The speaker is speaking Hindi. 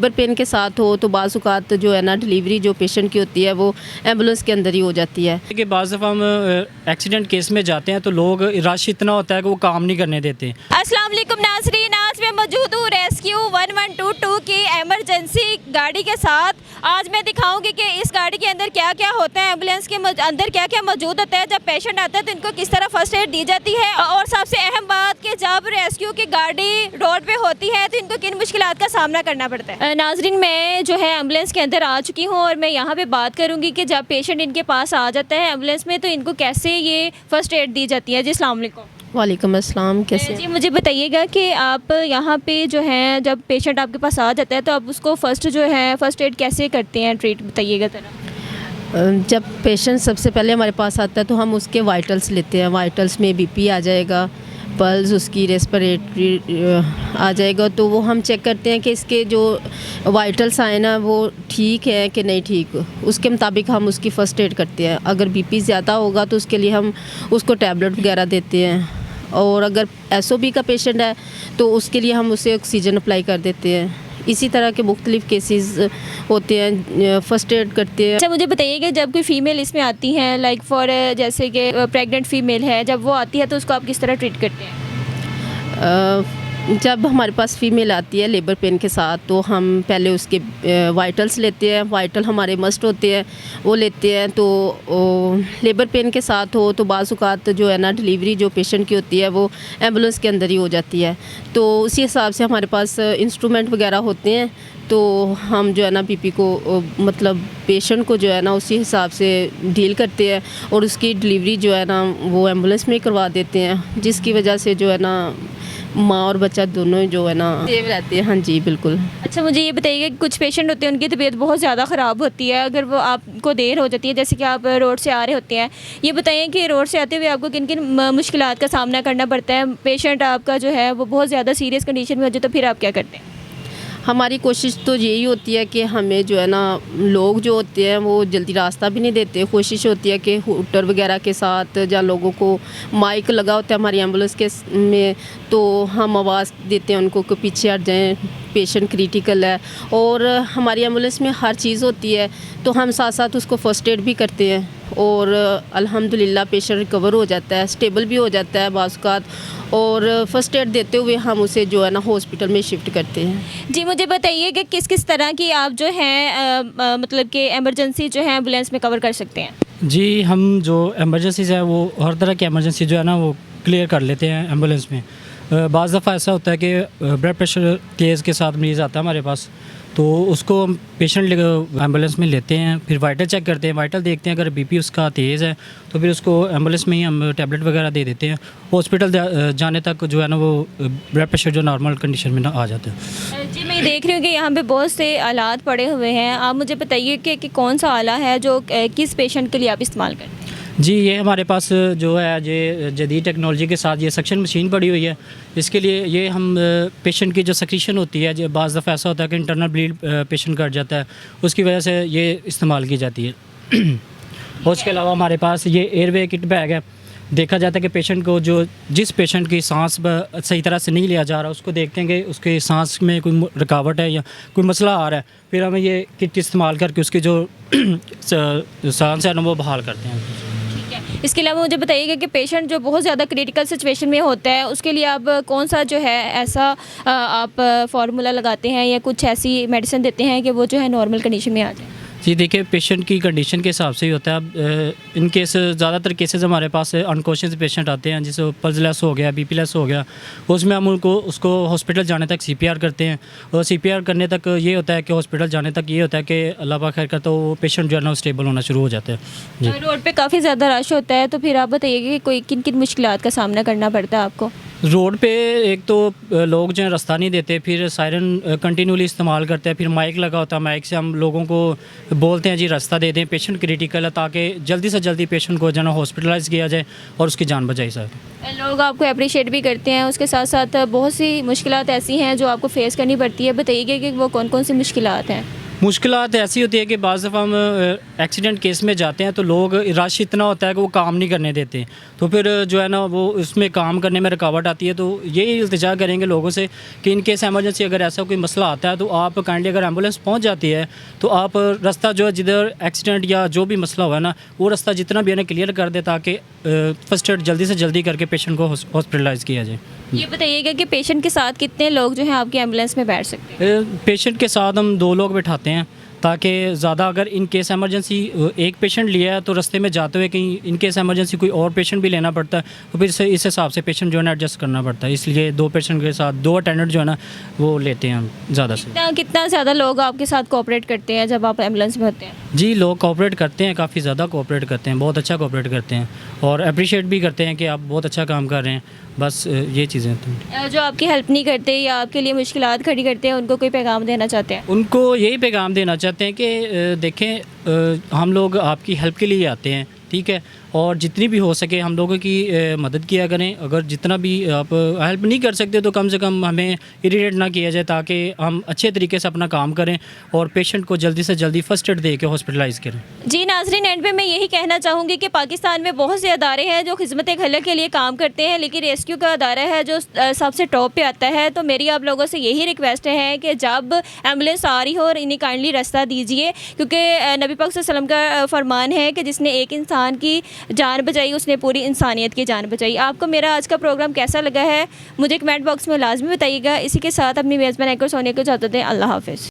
लेबर पेन के साथ हो तो बाज़ औक़ात जो है ना डिलीवरी जो पेशेंट की होती है वो एम्बुलेंस के अंदर ही हो जाती है। कि बाज़ दफ़ा हम एक्सीडेंट केस में जाते हैं तो लोग रश इतना होता है कि वो काम नहीं करने देते। अस्सलाम वालेकुम नाज़रीन, आज मैं मौजूद हूँ रेस्क्यू 1122 की एमरजेंसी गाड़ी के साथ। आज मैं दिखाऊंगी कि इस गाड़ी के अंदर क्या क्या होता है, एम्बुलेंस के अंदर क्या क्या मौजूद होता है, जब पेशेंट आता है तो इनको किस तरह फर्स्ट एड दी जाती है, और सबसे अहम बात कि जब रेस्क्यू की गाड़ी रोड पे होती है तो इनको किन मुश्किलात का सामना करना पड़ता है। नाज़रीन, मैं जो है एम्बुलेंस के अंदर आ चुकी हूँ और मैं यहाँ पे बात करूँगी कि जब पेशेंट इनके पास आ जाता है एम्बुलेंस में तो इनको कैसे ये फर्स्ट एड दी जाती है। जी अस्सलाम वालेकुम। वालेकुम अस्सलाम, कैसे? जी मुझे बताइएगा कि आप यहाँ पे जो है जब पेशेंट आपके पास आ जाता है तो आप उसको फर्स्ट जो है फर्स्ट एड कैसे करते हैं, ट्रीट बताइएगा ज़रा। जब पेशेंट सबसे पहले हमारे पास आता है तो हम उसके वाइटल्स लेते हैं। वाइटल्स में बीपी आ जाएगा, पल्स, उसकी रेस्पिरेटरी आ जाएगा, तो वो हम चेक करते हैं कि इसके जो वाइटल्स आए ना वो ठीक है कि नहीं ठीक, उसके मुताबिक हम उसकी फ़र्स्ट एड करते हैं। अगर बीपी ज़्यादा होगा तो उसके लिए हम उसको टैबलेट वगैरह देते हैं, और अगर एसओबी का पेशेंट है तो उसके लिए हम उसे ऑक्सीजन अप्लाई कर देते हैं। इसी तरह के मुख्तलिफ केसेस होते हैं, फ़र्स्ट एड करते हैं। अच्छा मुझे बताइएगा जब कोई फ़ीमेल इसमें आती हैं, लाइक फॉर जैसे कि प्रेग्नेंट फ़ीमेल है, जब वो आती है तो उसको आप किस तरह ट्रीट करते हैं? जब हमारे पास फ़ीमेल आती है लेबर पेन के साथ तो हम पहले उसके वाइटल्स लेते हैं। वाइटल हमारे मस्ट होते हैं, वो लेते हैं। तो लेबर पेन के साथ हो तो बाज़ औक़ात जो है ना डिलीवरी जो पेशेंट की होती है वो एम्बुलेंस के अंदर ही हो जाती है। तो उसी हिसाब से हमारे पास इंस्ट्रूमेंट वगैरह होते हैं, तो हम जो है ना बीपी को मतलब पेशेंट को जो है ना उसी हिसाब से डील करते हैं और उसकी डिलीवरी जो है ना वो एम्बुलेंस में करवा देते हैं, जिसकी वजह से जो है ना माँ और बच्चा दोनों जो है ना सेव रहते हैं। हाँ जी बिल्कुल। अच्छा मुझे ये बताइएगा कि कुछ पेशेंट होते हैं उनकी तबीयत बहुत ज़्यादा ख़राब होती है, अगर वो आपको देर हो जाती है, जैसे कि आप रोड से आ रहे होते हैं, ये बताइए कि रोड से आते हुए आपको किन किन मुश्किलात का सामना करना पड़ता है। पेशेंट आपका जो है वो बहुत ज़्यादा सीरियस कंडीशन में हो जाए तो फिर आप क्या करते हैं? हमारी कोशिश तो यही होती है कि हमें जो है ना लोग जो होते हैं वो जल्दी रास्ता भी नहीं देते। कोशिश होती है कि हूटर वगैरह के साथ, या लोगों को माइक लगा होता है हमारी एम्बुलेंस के में, तो हम आवाज़ देते हैं उनको कि पीछे हट जाएं, पेशेंट क्रिटिकल है। और हमारी एम्बुलेंस में हर चीज़ होती है, तो हम साथ साथ उसको फ़र्स्ट एड भी करते हैं और अल्हम्दुलिल्लाह पेशेंट रिकवर हो जाता है, स्टेबल भी हो जाता है बाज़ औक़ात, और फ़र्स्ट एड देते हुए हम उसे जो है ना हॉस्पिटल में शिफ्ट करते हैं। जी मुझे बताइए कि किस किस तरह की आप जो है मतलब कि एमरजेंसी जो है एम्बुलेंस में कवर कर सकते हैं? जी हम जो एमरजेंसीज़ है वो हर तरह की एमरजेंसी जो है ना वो क्लियर कर लेते हैं एम्बुलेंस में। बाज़ दफ़ा ऐसा होता है कि ब्लड प्रेशर केस के साथ मरीज़ आता है हमारे पास, तो उसको हम पेशेंट एम्बुलेंस में लेते हैं, फिर वाइटल चेक करते हैं, वाइटल देखते हैं, अगर बीपी उसका तेज़ है तो फिर उसको एम्बुलेंस में ही हम टैबलेट वगैरह दे देते हैं। हॉस्पिटल जाने तक जो है ना वो ब्लड प्रेशर जो नॉर्मल कंडीशन में ना आ जाता है। जी मैं देख रही हूँ कि यहाँ पे बहुत से आलात पड़े हुए हैं, आप मुझे बताइए कि कौन सा आला है जो किस पेशेंट के लिए आप इस्तेमाल करते हैं? जी ये हमारे पास जो है ये जदीद टेक्नोलॉजी के साथ ये सक्शन मशीन पड़ी हुई है। इसके लिए ये हम पेशेंट की जो सक्रीशन होती है, जो बाज़ दफ़ा ऐसा होता है कि इंटरनल ब्लीड पेशेंट कर जाता है, उसकी वजह से ये इस्तेमाल की जाती है। और उसके अलावा हमारे पास ये एयरवे किट बैग है। देखा जाता है कि पेशेंट को जिस पेशेंट की सांस सही तरह से नहीं लिया जा रहा, उसको देखते हैं कि उसके सांस में कोई रुकावट है या कोई मसला आ रहा है, फिर हमें ये किट इस्तेमाल करके उसकी जो सांस है ना वो बहाल करते हैं। इसके अलावा मुझे बताइएगा कि पेशेंट जो बहुत ज़्यादा क्रिटिकल सिचुएशन में होता है उसके लिए आप कौन सा जो है ऐसा आप फार्मूला लगाते हैं या कुछ ऐसी मेडिसिन देते हैं कि वो जो है नॉर्मल कंडीशन में आ जाए? जी देखिए पेशेंट की कंडीशन के हिसाब से ही होता है। अब इन केस ज़्यादातर केसेस हमारे पास अनकॉन्शियस पेशेंट आते हैं, जैसे पल्स लेस हो गया, बीपी लेस हो गया, उसमें हम उसको हॉस्पिटल जाने तक सीपीआर करते हैं। और सीपीआर करने तक ये होता है कि हॉस्पिटल जाने तक ये होता है कि अल्लाह पाक खैर करता है वो पेशेंट जो है ना स्टेबल होना शुरू हो जाता है। जी रोड पे काफ़ी ज़्यादा रश होता है, तो फिर आप बताइएगा कि कोई किन किन मुश्किलात का सामना करना पड़ता है आपको? रोड पे एक तो लोग जो है रास्ता नहीं देते, फिर सायरन कंटिन्यूली इस्तेमाल करते हैं, फिर माइक लगा होता है, माइक से हम लोगों को बोलते हैं जी रास्ता दे दें, पेशेंट क्रिटिकल है, ताकि जल्दी से जल्दी पेशेंट को जो है हॉस्पिटलाइज किया जाए और उसकी जान बचाई जाए। लोग आपको अप्रिशिएट भी करते हैं, उसके साथ साथ बहुत सी मुश्किलात ऐसी हैं जो आपको फेस करनी पड़ती है, बताइए कि वो कौन कौन सी मुश्किलात हैं? मुश्किलात ऐसी होती है कि बाज़ दफ़ा हम एक्सीडेंट केस में जाते हैं तो लोग रश इतना होता है कि वो काम नहीं करने देते, तो फिर जो है ना वो उसमें काम करने में रुकावट आती है। तो यही इल्तिजा करेंगे लोगों से कि इन केस एमरजेंसी अगर ऐसा कोई मसला आता है तो आप काइंडली, अगर एम्बुलेंस पहुंच जाती है तो आप रास्ता जो है जिधर एक्सीडेंट या जो भी मसला हुआ है ना, वो रास्ता जितना भी है ना क्लियर कर दे, ताकि फर्स्ट एड जल्दी से जल्दी करके पेशेंट को हॉस्पिटलाइज़ किया जाए। ये बताइएगा कि पेशेंट के साथ कितने लोग जो हैं आपकी एम्बुलेंस में बैठ सकते हैं? पेशेंट के साथ हम 2 लोग बैठाते हैं, ताकि ज़्यादा अगर इन केस एमरजेंसी एक पेशेंट लिया है तो रास्ते में जाते हुए कहीं इन केस एमरजेंसी कोई और पेशेंट भी लेना पड़ता है, तो फिर इस हिसाब से पेशेंट जो है ना एडजस्ट करना पड़ता है। इसलिए 2 पेशेंट के साथ 2 अटेंडेंट जो है ना वो लेते हैं हम ज़्यादा से। कितना ज़्यादा लोग आपके साथ कोऑपरेट करते हैं जब आप एम्बुलेंस में होते हैं? जी, लोग कोऑपरेट करते हैं, काफ़ी ज़्यादा कोऑपरेट करते हैं, बहुत अच्छा कोऑपरेट करते हैं और अप्रिशिएट भी करते हैं कि आप बहुत अच्छा काम कर रहे हैं। बस ये चीज़ें तो जो आपकी हेल्प नहीं करते या आपके लिए मुश्किलात खड़ी करते हैं, उनको कोई पैगाम देना चाहते हैं? उनको यही पैगाम देना चाहते हैं कि देखें, हम लोग आपकी हेल्प के लिए आते हैं, ठीक है, और जितनी भी हो सके हम लोगों की मदद किया करें। अगर जितना भी आप हेल्प नहीं कर सकते तो कम से कम हमें इरिटेट ना किया जाए, ताकि हम अच्छे तरीके से अपना काम करें और पेशेंट को जल्दी से जल्दी फर्स्ट एड दे के हॉस्पिटलाइज़ करें। जी नाज़रीन, एंड पे मैं यही कहना चाहूँगी कि पाकिस्तान में बहुत से अदारे हैं जो खिदमत खलक के लिए काम करते हैं, लेकिन रेस्क्यू का अदारा है जो सबसे टॉप पे आता है। तो मेरी आप लोगों से यही रिक्वेस्ट है कि जब एम्बुलेंस आ रही हो और इन्हें काइंडली रास्ता दीजिए, क्योंकि नबी पाक सल्लल्लाहु अलैहि वसल्लम का फरमान है कि जिसने एक इंसान की जान बचाई उसने पूरी इंसानियत की जान बचाई। आपको मेरा आज का प्रोग्राम कैसा लगा है मुझे कमेंट बॉक्स में लाजमी बताइएगा। इसी के साथ अपनी मेज़बान एंकर सोनिया को इजाज़त दें। अल्लाह हाफ़िज़।